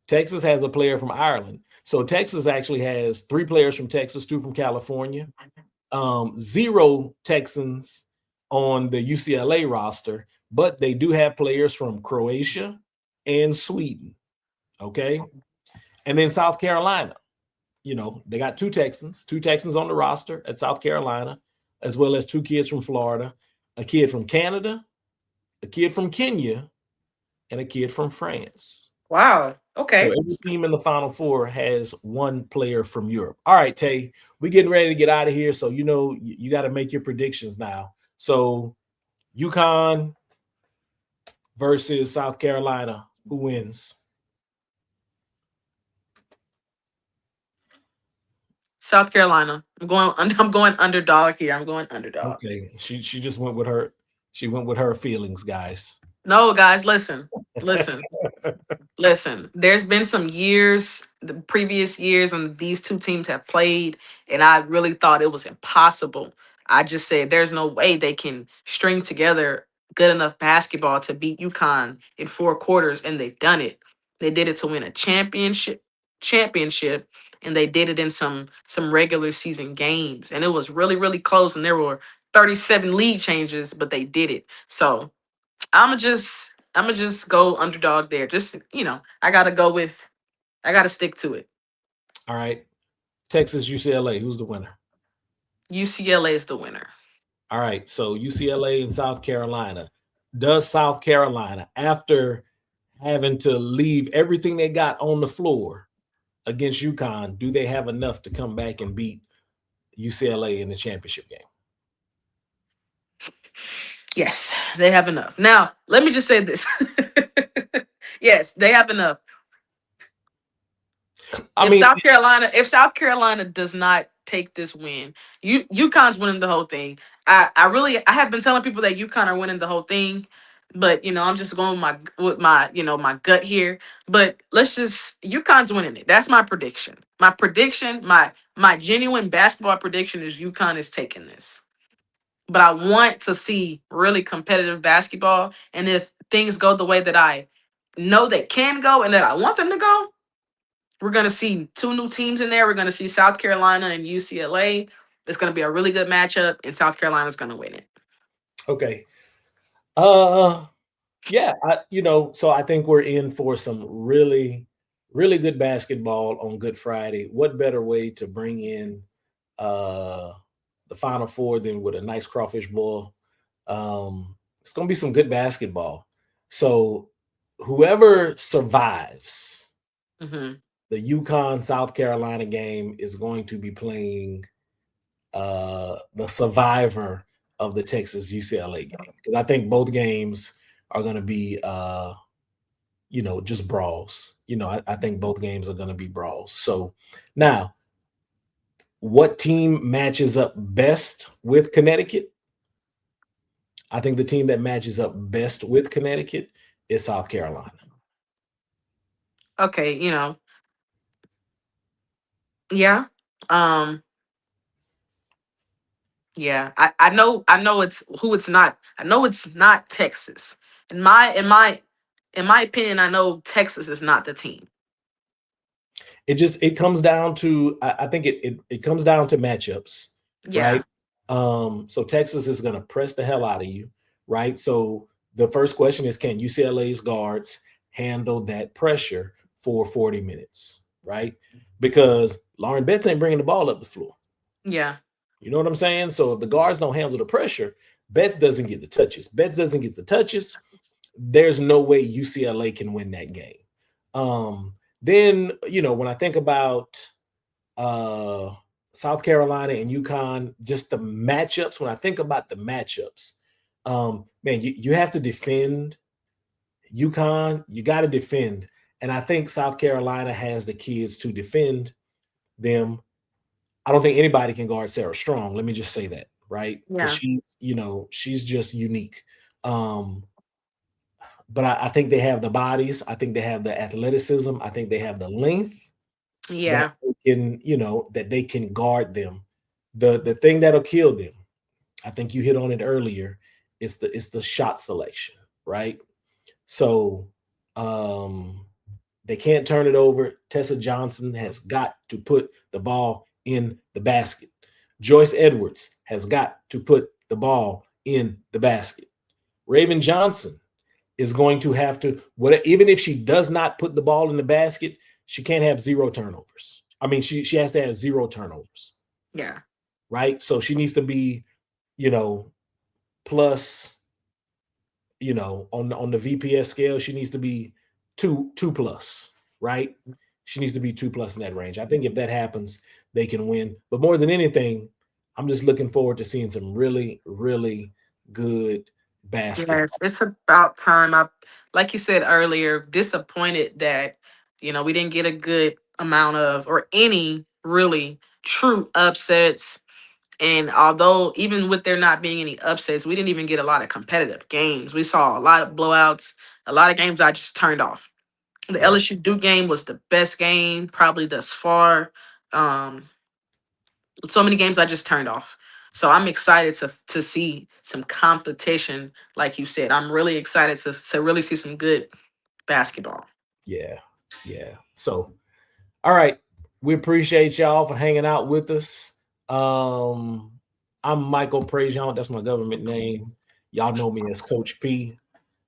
Texas has a player from Ireland. So Texas actually has 3 players from Texas, 2 from California. 0 Texans on the UCLA roster, but they do have players from Croatia and Sweden. Okay. And then South Carolina, they got 2 Texans on the roster at South Carolina, as well as 2 kids from Florida, a kid from Canada, a kid from Kenya, and a kid from France. Wow. Okay. So every team in the Final Four has 1 player from Europe. All right, Tay, we're getting ready to get out of here. So, you got to make your predictions now. So UConn versus South Carolina, who wins? South Carolina. I'm going underdog here. I'm going underdog. Okay. She just went with her. She went with her feelings, guys. No, guys, listen. Listen, there's been some years, the previous years, when these two teams have played, and I really thought it was impossible. I just said there's no way they can string together good enough basketball to beat UConn in 4 quarters, and they've done it. They did it to win a championship, and they did it in some regular season games, and it was really close, and there were 37 lead changes, but they did it. So I'm gonna just go underdog there. Just I gotta stick to it. All right. Texas, UCLA. Who's the winner? UCLA is the winner. All right. So UCLA and South Carolina. Does South Carolina, after having to leave everything they got on the floor against UConn, do they have enough to come back and beat UCLA in the championship game? Yes, they have enough. Now, let me just say this. Yes, they have enough. I If mean, South Carolina does not take this win, UConn's winning the whole thing. I have been telling people that UConn are winning the whole thing, but I'm just going with my gut here. But let's just UConn's winning it. That's my prediction. My genuine basketball prediction is UConn is taking this. But I want to see really competitive basketball, and if things go the way that I know they can go and that I want them to go, we're going to see two new teams in there. We're going to see South Carolina and UCLA. It's going to be a really good matchup, and South Carolina's going to win it. okay. Yeah, so I think we're in for some really good basketball on Good Friday. What better way to bring in uh the Final Four than with a nice crawfish boil? It's gonna be some good basketball. So whoever survives Hmm. the UConn South Carolina game is going to be playing the survivor of the Texas UCLA game, because I think both games are going to be just brawls. I think both games are going to be brawls. So now, what team matches up best with Connecticut? I think the team that matches up best with Connecticut is South Carolina. Okay, yeah. Um, yeah. I know it's who it's not. I know it's not Texas. In my opinion, I know Texas is not the team. It comes down to, I think it comes down to matchups, Yeah. right? So Texas is going to press the hell out of you, right? So the first question is, can UCLA's guards handle that pressure for 40 minutes, right? Because Lauren Betts ain't bringing the ball up the floor. Yeah. You know what I'm saying? So if the guards don't handle the pressure, Betts doesn't get the touches. Betts doesn't get the touches. There's no way UCLA can win that game. Then, when I think about South Carolina and UConn, just the matchups, when I think about the matchups, man, you have to defend UConn. You got to defend. And I think South Carolina has the kids to defend them. I don't think anybody can guard Sarah Strong. Let me just say that, right? Because Yeah. she's just unique. But I think they have the bodies. I think they have the athleticism. I think they have the length that Yeah. they can guard them. The thing that'll kill them, I think you hit on it earlier, it's the shot selection, right? So they can't turn it over. Tessa Johnson has got to put the ball in the basket. Joyce Edwards has got to put the ball in the basket. Raven Johnson is going to have to, even if she does not put the ball in the basket, she can't have zero turnovers. I mean, she has to have zero turnovers. Yeah. Right? So she needs to be, plus, on the VPS scale, she needs to be two plus, right? She needs to be 2+ in that range. I think if that happens, they can win. But more than anything, I'm just looking forward to seeing some really, really good basketball. Yes, it's about time. Like you said earlier, disappointed that we didn't get a good amount of or any really true upsets. And although even with there not being any upsets, we didn't even get a lot of competitive games. We saw a lot of blowouts, a lot of games I just turned off. The LSU Duke game was the best game probably thus far. So many games I just turned off. So I'm excited to see some competition, like you said. I'm really excited to really see some good basketball. Yeah. So, all right. We appreciate y'all for hanging out with us. I'm Michael Prejean. That's my government name. Y'all know me as Coach P.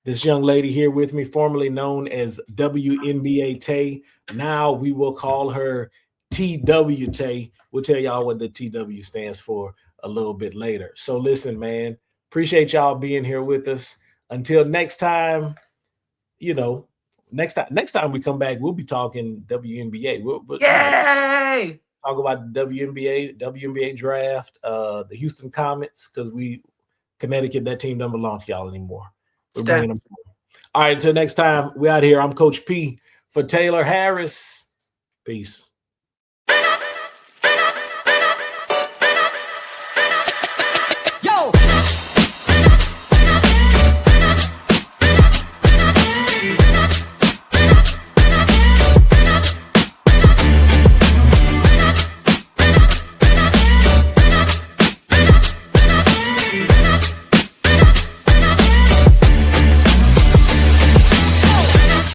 This young lady here with me, formerly known as WNBA Tay. Now we will call her TW Tay. We'll tell y'all what the TW stands for a little bit later. So listen, man, appreciate y'all being here with us. Until next time, next time we come back, we'll be talking WNBA. We'll Yay! talk about the WNBA draft, the Houston Comets, because Connecticut, that team doesn't belong to y'all anymore. We're bringing them. All right, until next time, we out here. I'm Coach P for Taylor Harris. Peace.